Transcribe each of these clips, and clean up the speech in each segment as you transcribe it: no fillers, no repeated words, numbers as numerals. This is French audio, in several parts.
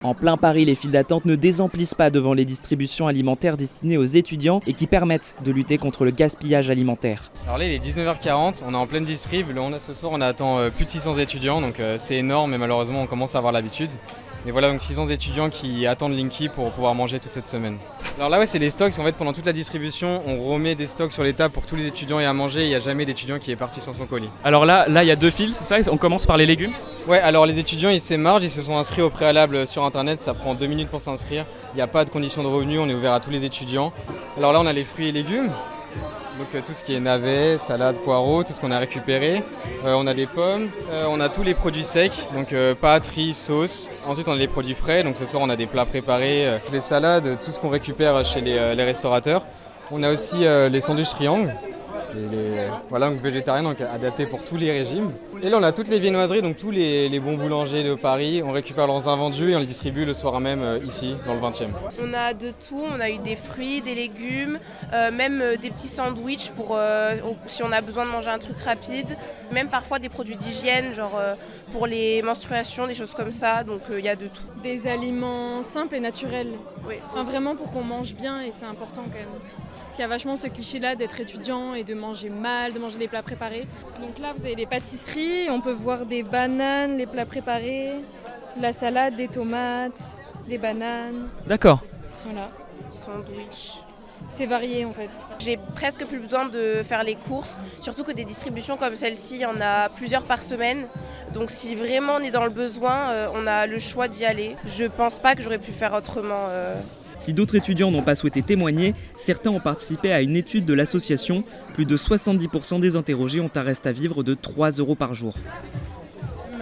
En plein Paris, les files d'attente ne désemplissent pas devant les distributions alimentaires destinées aux étudiants et qui permettent de lutter contre le gaspillage alimentaire. Alors là il est 19h40, on est en pleine distrib, ce soir on attend plus de 600 étudiants, donc c'est énorme et malheureusement on commence à avoir l'habitude. Mais voilà, donc 600 étudiants qui attendent Linky pour pouvoir manger toute cette semaine. Alors là ouais, c'est les stocks, en fait pendant toute la distribution on remet des stocks sur les tables pour tous les étudiants et à manger, il n'y a jamais d'étudiant qui est parti sans son colis. Alors là il y a 2 files, c'est ça? On commence par les légumes? Ouais, alors les étudiants ils s'émargent, ils se sont inscrits au préalable sur internet, ça prend 2 minutes pour s'inscrire. Il n'y a pas de condition de revenu, on est ouvert à tous les étudiants. Alors là on a les fruits et légumes. Donc tout ce qui est navets, salades, poireaux, tout ce qu'on a récupéré. On a des pommes, on a tous les produits secs, donc pâtes, riz, sauce. Ensuite on a les produits frais, donc ce soir on a des plats préparés, les salades, tout ce qu'on récupère chez les restaurateurs. On a aussi les sandwichs triangles, voilà, donc végétariens, donc adaptés pour tous les régimes. Et là on a toutes les viennoiseries, donc tous les bons boulangers de Paris, on récupère leurs invendus et on les distribue le soir même ici, dans le 20e. On a de tout, on a eu des fruits, des légumes, même des petits sandwichs pour si on a besoin de manger un truc rapide, même parfois des produits d'hygiène, genre pour les menstruations, des choses comme ça, donc il y a de tout. Des aliments simples et naturels, Oui. enfin, vraiment pour qu'on mange bien et c'est important quand même. Parce qu'il y a vachement ce cliché-là d'être étudiant et de manger mal, de manger des plats préparés. Donc là, vous avez les pâtisseries, on peut voir des bananes, les plats préparés, de la salade, des tomates, des bananes. D'accord. Voilà, Sandwich. c'est varié en fait. J'ai presque plus besoin de faire les courses, surtout que des distributions comme celle-ci, il y en a plusieurs par semaine. Donc si vraiment on est dans le besoin, on a le choix d'y aller. Je pense pas que j'aurais pu faire autrement. Si d'autres étudiants n'ont pas souhaité témoigner, certains ont participé à une étude de l'association. Plus de 70% des interrogés ont un reste à vivre de 3 € par jour.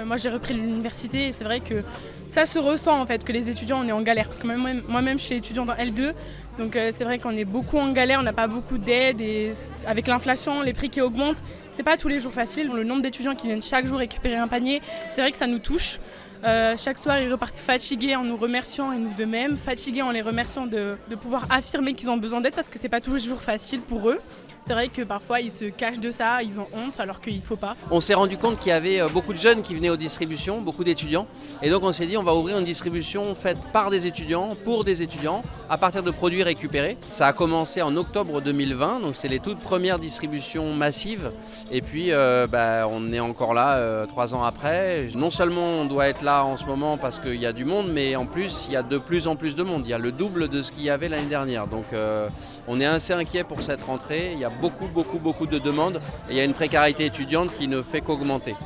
Moi j'ai repris l'université et c'est vrai que ça se ressent en fait que les étudiants on est en galère parce que moi-même je suis étudiante en L2 donc c'est vrai qu'on est beaucoup en galère, on n'a pas beaucoup d'aide et avec l'inflation, les prix qui augmentent, c'est pas tous les jours facile. Le nombre d'étudiants qui viennent chaque jour récupérer un panier, c'est vrai que ça nous touche. Chaque soir ils repartent fatigués en nous remerciant et nous de même, fatigués en les remerciant de pouvoir affirmer qu'ils ont besoin d'aide parce que c'est pas toujours facile pour eux. C'est vrai que parfois ils se cachent de ça, ils ont honte alors qu'il faut pas. On s'est rendu compte qu'il y avait beaucoup de jeunes qui venaient aux distributions, beaucoup d'étudiants. Et donc on s'est dit on va ouvrir une distribution faite par des étudiants, pour des étudiants, à partir de produits récupérés. Ça a commencé en octobre 2020, donc c'était les toutes premières distributions massives. Et puis on est encore là 3 ans après. Non seulement on doit être là en ce moment parce qu'il y a du monde, mais en plus il y a de plus en plus de monde. Il y a le double de ce qu'il y avait l'année dernière. Donc on est assez inquiet pour cette rentrée. Il y a beaucoup de demandes et il y a une précarité étudiante qui ne fait qu'augmenter.